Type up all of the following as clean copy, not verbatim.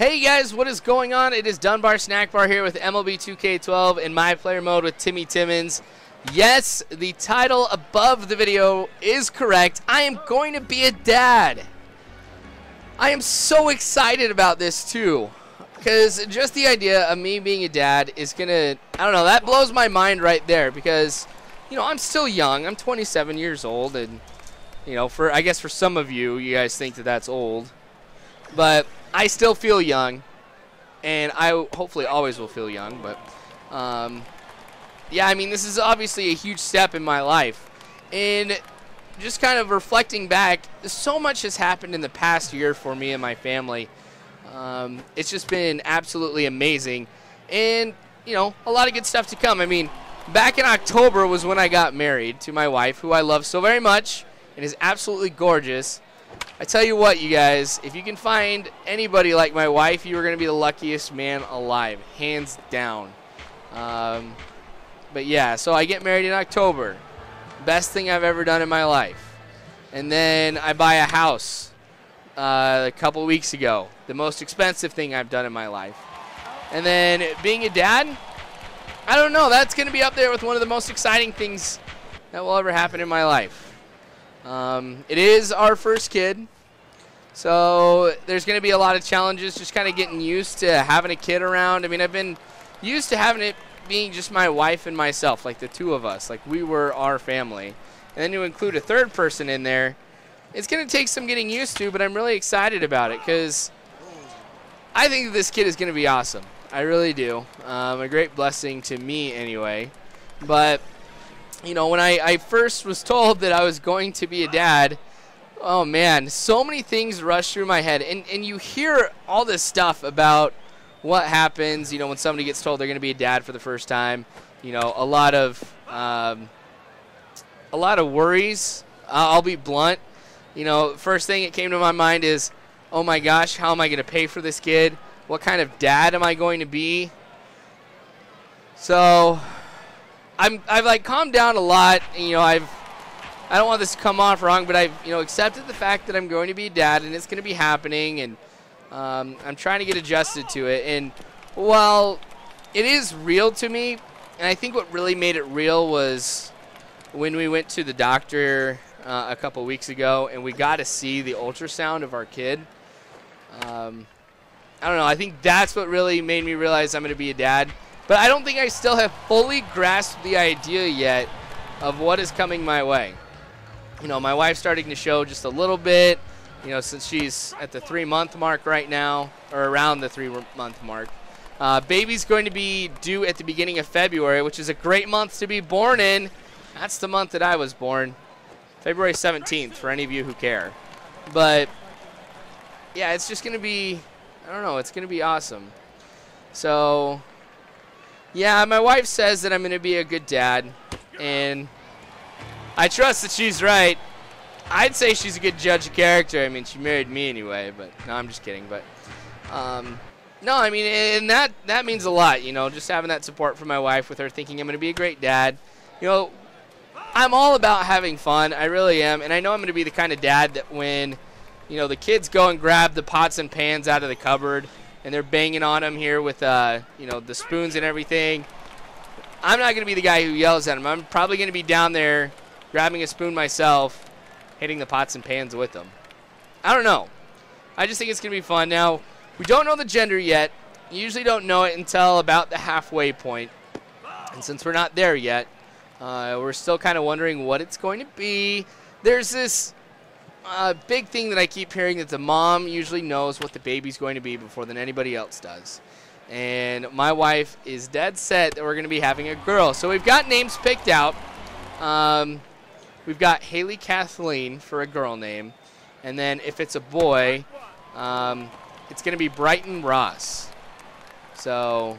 Hey guys, what is going on? It is Dunbar Snack Bar here with MLB 2K12 in my player mode with Timmy Timmons. Yes, the title above the video is correct. I am going to be a dad. I am so excited about this too, because just the idea of me being a dad is gonna, I don't know, that blows my mind right there, because, you know, I'm still young. I'm 27 years old, and, you know, I guess for some of you, you guys think that that's old, but I still feel young, and I hopefully always will feel young, but yeah, I mean, this is obviously a huge step in my life, and just kind of reflecting back, so much has happened in the past year for me and my family. It's just been absolutely amazing, and, you know, a lot of good stuff to come. I mean, back in October was when I got married to my wife, who I love so very much and is absolutely gorgeous. I tell you what, you guys, if you can find anybody like my wife, you are going to be the luckiest man alive, hands down. But yeah, so I get married in October. Best thing I've ever done in my life. And then I buy a house a couple weeks ago. The most expensive thing I've done in my life. And then being a dad, I don't know, that's going to be up there with one of the most exciting things that will ever happen in my life. It is our first kid, so there's going to be a lot of challenges just kind of getting used to having a kid around. I mean, I've been used to having it being just my wife and myself, like the two of us, like we were our family. And then to include a third person in there, it's going to take some getting used to, but I'm really excited about it because I think this kid is going to be awesome. I really do. A great blessing to me anyway. But, you know, when I first was told that I was going to be a dad, oh man, so many things rush through my head. And you hear all this stuff about what happens, you know, when somebody gets told they're going to be a dad for the first time. You know, a lot of worries. I'll be blunt. You know, first thing that came to my mind is, oh my gosh, how am I going to pay for this kid? What kind of dad am I going to be? So I've like calmed down a lot. And, you know, I don't want this to come off wrong, but I've, you know, accepted the fact that I'm going to be a dad and it's going to be happening, and I'm trying to get adjusted to it. And while it is real to me, and I think what really made it real was when we went to the doctor a couple weeks ago and we got to see the ultrasound of our kid. I don't know, I think that's what really made me realize I'm going to be a dad. But I don't think I still have fully grasped the idea yet of what is coming my way. You know, my wife's starting to show just a little bit, you know, since she's at the 3-month mark right now, or around the 3-month mark. Baby's going to be due at the beginning of February, which is a great month to be born in. That's the month that I was born, February 17th, for any of you who care. But, yeah, it's just going to be, I don't know, it's going to be awesome. So, yeah, my wife says that I'm going to be a good dad, and I trust that she's right. I'd say she's a good judge of character. I mean, she married me anyway, but no, I'm just kidding. But no, I mean, and that means a lot, you know, just having that support from my wife, with her thinking I'm going to be a great dad. You know, I'm all about having fun. I really am, and I know I'm going to be the kind of dad that when, you know, the kids go and grab the pots and pans out of the cupboard and they're banging on them here with, you know, the spoons and everything, I'm not going to be the guy who yells at them. I'm probably going to be down there grabbing a spoon myself, hitting the pots and pans with them. I don't know. I just think it's going to be fun. Now, we don't know the gender yet. You usually don't know it until about the halfway point. And since we're not there yet, we're still kind of wondering what it's going to be. There's this big thing that I keep hearing, that the mom usually knows what the baby's going to be before than anybody else does. And my wife is dead set that we're going to be having a girl. So we've got names picked out. We've got Haley Kathleen for a girl name. And then if it's a boy, it's going to be Brighton Ross. So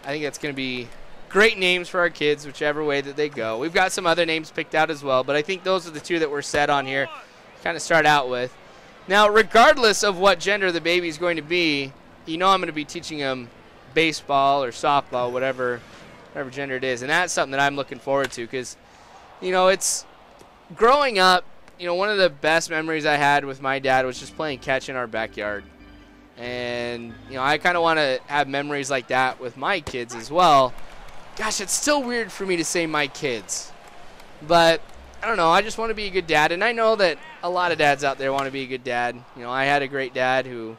I think that's going to be great names for our kids, whichever way that they go. We've got some other names picked out as well, but I think those are the two that we're set on here, kind of start out with. Now, regardless of what gender the baby's going to be, you know I'm going to be teaching them baseball or softball, whatever gender it is. And that's something that I'm looking forward to, because, you know, it's growing up, you know, one of the best memories I had with my dad was just playing catch in our backyard. And, you know, I kind of want to have memories like that with my kids as well. Gosh, it's still weird for me to say my kids. But, I don't know, I just want to be a good dad. And I know that a lot of dads out there want to be a good dad. You know, I had a great dad who,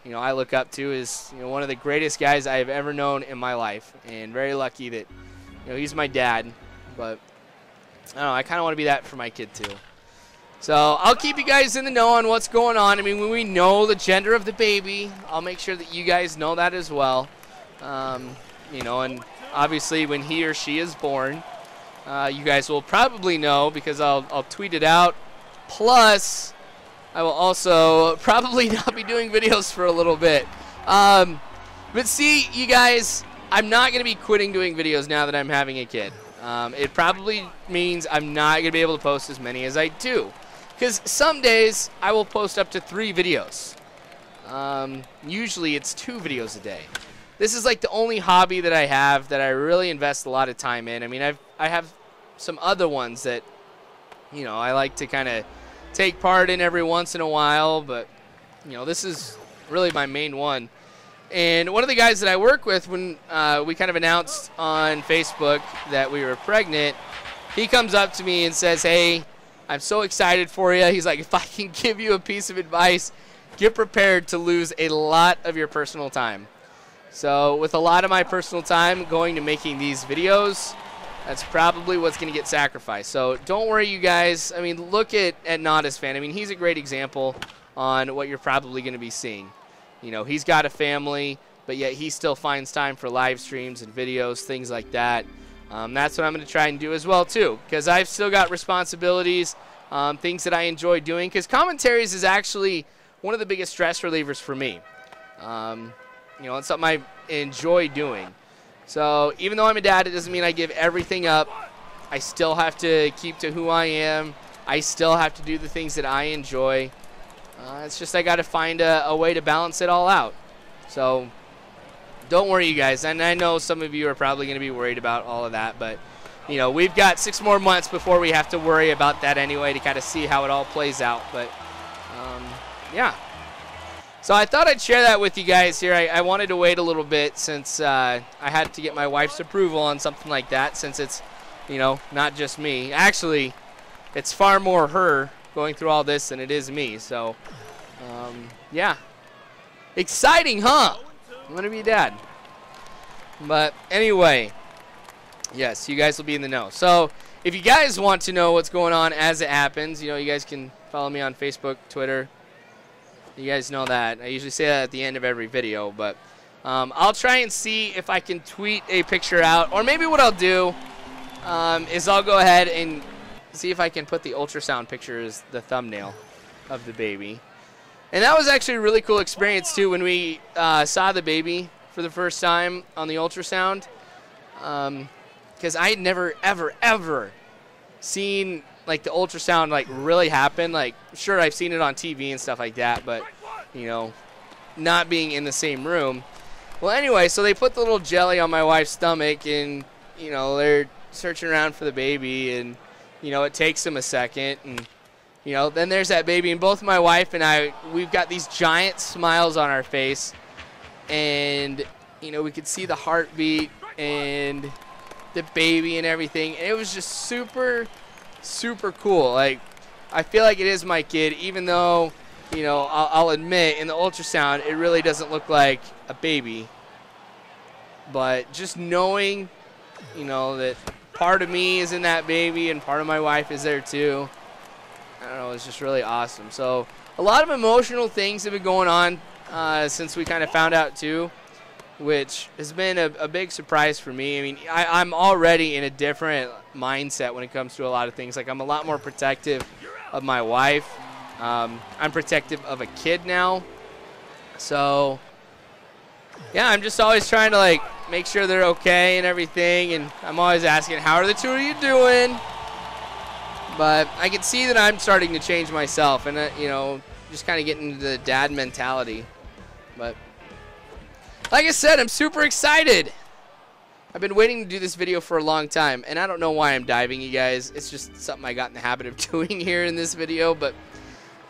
you know, I look up to as, you know, one of the greatest guys I have ever known in my life. And very lucky that, you know, he's my dad. But, I don't know, I kind of want to be that for my kid too. So I'll keep you guys in the know on what's going on. I mean, when we know the gender of the baby, I'll make sure that you guys know that as well. You know, and obviously when he or she is born, you guys will probably know because I'll tweet it out. Plus, I will also probably not be doing videos for a little bit. But see, you guys, I'm not going to be quitting doing videos now that I'm having a kid. It probably means I'm not going to be able to post as many as I do. Because some days I will post up to 3 videos. Usually it's 2 videos a day. This is like the only hobby that I have that I really invest a lot of time in. I mean, I have some other ones that, you know, I like to kind of take part in every once in a while. But, you know, this is really my main one. And one of the guys that I work with, when we kind of announced on Facebook that we were pregnant, he comes up to me and says, hey, I'm so excited for you. He's like, if I can give you a piece of advice, get prepared to lose a lot of your personal time. So with a lot of my personal time going to making these videos, that's probably what's going to get sacrificed. So don't worry, you guys. I mean, look at Nada's fan. I mean, he's a great example on what you're probably going to be seeing. You know, he's got a family, but yet he still finds time for live streams and videos, things like that. That's what I'm going to try and do as well, too, because I've still got responsibilities, things that I enjoy doing, because commentaries is actually one of the biggest stress relievers for me. You know, it's something I enjoy doing. So even though I'm a dad, it doesn't mean I give everything up. I still have to keep to who I am. I still have to do the things that I enjoy. It's just I got to find a way to balance it all out. So don't worry, you guys. And I know some of you are probably going to be worried about all of that. But, you know, we've got 6 more months before we have to worry about that anyway to kind of see how it all plays out. But, yeah. So I thought I'd share that with you guys here. I wanted to wait a little bit since I had to get my wife's approval on something like that, since it's, you know, not just me. Actually, it's far more her going through all this than it is me. So, yeah. Exciting, huh? I'm going to be a dad. But anyway, yes, you guys will be in the know. So if you guys want to know what's going on as it happens, you know, you guys can follow me on Facebook, Twitter. You guys know that. I usually say that at the end of every video. But I'll try and see if I can tweet a picture out. Or maybe what I'll do is I'll go ahead and see if I can put the ultrasound picture as the thumbnail of the baby. And that was actually a really cool experience, too, when we saw the baby for the first time on the ultrasound. Because I had never, ever, ever seen, like, the ultrasound, like, really happen. Like, sure, I've seen it on TV and stuff like that, but, you know, not being in the same room. Well, anyway, so they put the little jelly on my wife's stomach, and, you know, they're searching around for the baby, and, you know, it takes them a second, and, you know, then there's that baby, and both my wife and I, we've got these giant smiles on our face, and, you know, we could see the heartbeat and the baby and everything, and it was just super, super cool. Like, I feel like it is my kid, even though, you know, I'll admit, in the ultrasound, it really doesn't look like a baby, but just knowing, you know, that part of me is in that baby and part of my wife is there too, I don't know, it's just really awesome. So a lot of emotional things have been going on since we kind of found out too, which has been a big surprise for me. I mean, I'm already in a different mindset when it comes to a lot of things. Like, I'm a lot more protective of my wife. I'm protective of a kid now. So, yeah, I'm just always trying to, like, make sure they're okay and everything. And I'm always asking, how are the 2 of you doing? But I can see that I'm starting to change myself and, you know, just kind of getting into the dad mentality. But like I said, I'm super excited. I've been waiting to do this video for a long time, and I don't know why I'm diving, you guys. It's just something I got in the habit of doing here in this video. But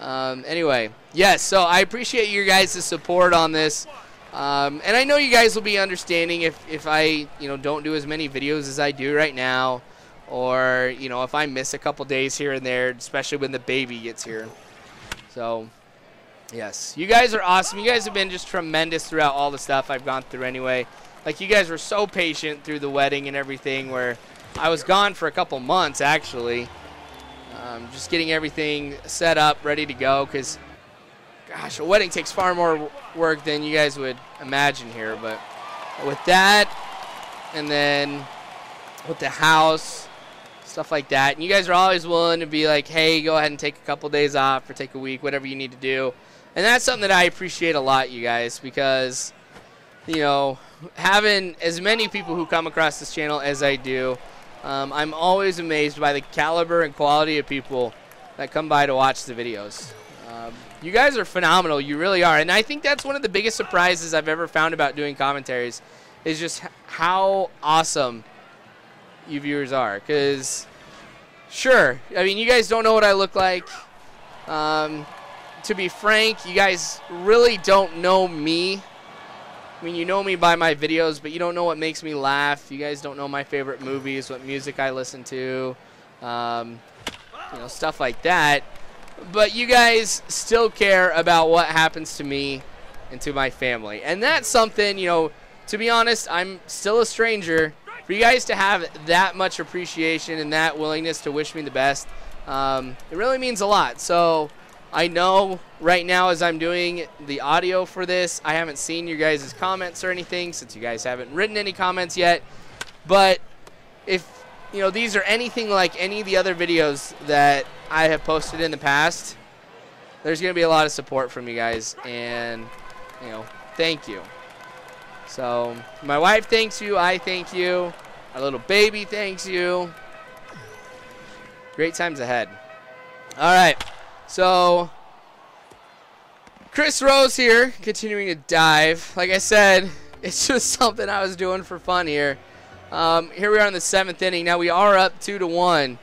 Anyway, yes, so I appreciate your guys' support on this. And I know you guys will be understanding if I, don't do as many videos as I do right now, or, if I miss a couple days here and there, especially when the baby gets here. So, yes, you guys are awesome. You guys have been just tremendous throughout all the stuff I've gone through anyway. Like, you guys were so patient through the wedding and everything, where I was gone for a couple months, actually. Just getting everything set up, ready to go, because, gosh, a wedding takes far more work than you guys would imagine here. But with that, and then with the house, stuff like that, and you guys are always willing to be like, hey, go ahead and take a couple days off or take a week, whatever you need to do. And that's something that I appreciate a lot, you guys, because, having as many people who come across this channel as I do, I'm always amazed by the caliber and quality of people that come by to watch the videos. You guys are phenomenal. You really are. And I think that's one of the biggest surprises I've ever found about doing commentaries, is just how awesome you viewers are. Because, sure, I mean, you guys don't know what I look like. To be frank, you guys really don't know me. I mean, you know me by my videos, but you don't know what makes me laugh. You guys don't know my favorite movies, what music I listen to, stuff like that. But you guys still care about what happens to me and to my family. And that's something, to be honest, I'm still a stranger. For you guys to have that much appreciation and that willingness to wish me the best, it really means a lot. So I know right now, as I'm doing the audio for this, I haven't seen your guys' comments or anything, since you guys haven't written any comments yet. But if these are anything like any of the other videos that I have posted in the past, there's going to be a lot of support from you guys, and thank you. So my wife thanks you, I thank you, our little baby thanks you. Great times ahead. All right. So, Chris Rose here, continuing to dive. Like I said, it's just something I was doing for fun here. Here we are in the 7th inning. Now we are up 2-1.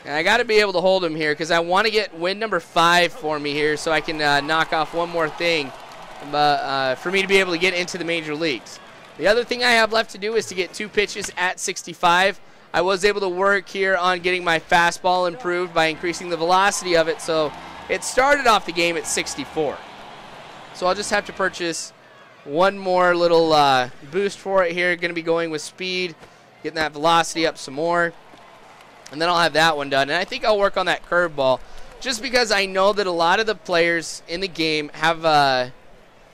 And I got to be able to hold him here, because I want to get win number 5 for me here, so I can knock off one more thing for me to be able to get into the major leagues. The other thing I have left to do is to get 2 pitches at 65. I was able to work here on getting my fastball improved by increasing the velocity of it, so it started off the game at 64. So I'll just have to purchase one more little boost for it here. Going to be going with speed, getting that velocity up some more, and then I'll have that one done. And I think I'll work on that curveball, just because I know that a lot of the players in the game have a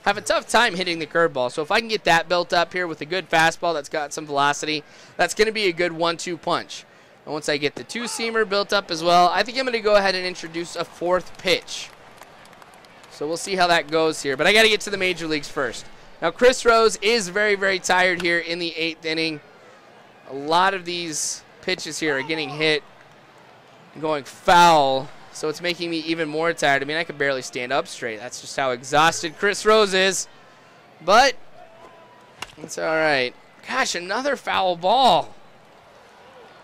tough time hitting the curveball. So if I can get that built up here with a good fastball that's got some velocity, that's going to be a good 1-2 punch. And once I get the 2-seamer built up as well, I think I'm going to go ahead and introduce a 4th pitch. So we'll see how that goes here. But I got to get to the major leagues first. Now, Chris Rose is very, very tired here in the 8th inning. A lot of these pitches here are getting hit and going foul, so it's making me even more tired. I mean, I could barely stand up straight. That's just how exhausted Chris Rose is. But it's all right. Gosh, another foul ball.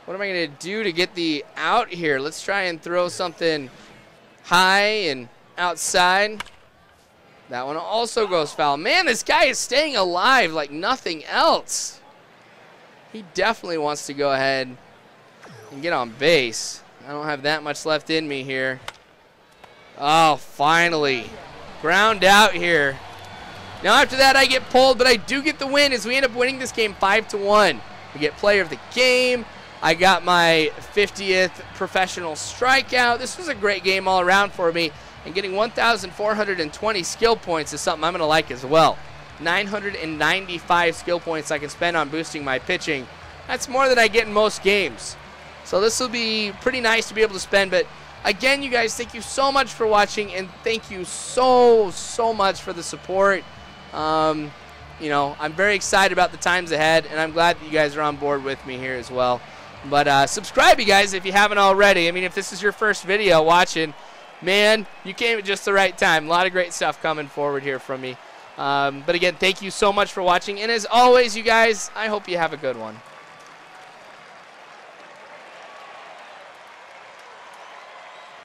What am I going to do to get the out here? Let's try and throw something high and outside. That one also goes foul. Man, this guy is staying alive like nothing else. He definitely wants to go ahead and get on base. I don't have that much left in me here. Oh, finally. Ground out here. Now after that I get pulled, but I do get the win as we end up winning this game 5-1. We get player of the game. I got my 50th professional strikeout. This was a great game all around for me. And getting 1,420 skill points is something I'm going to like as well. 995 skill points I can spend on boosting my pitching. That's more than I get in most games. So this will be pretty nice to be able to spend. But again, you guys, thank you so much for watching, and thank you so much for the support. I'm very excited about the times ahead, and I'm glad that you guys are on board with me here as well. But subscribe, you guys, if you haven't already. I mean, if this is your first video watching, man, you came at just the right time. A lot of great stuff coming forward here from me. But again, thank you so much for watching. And as always, you guys, I hope you have a good one.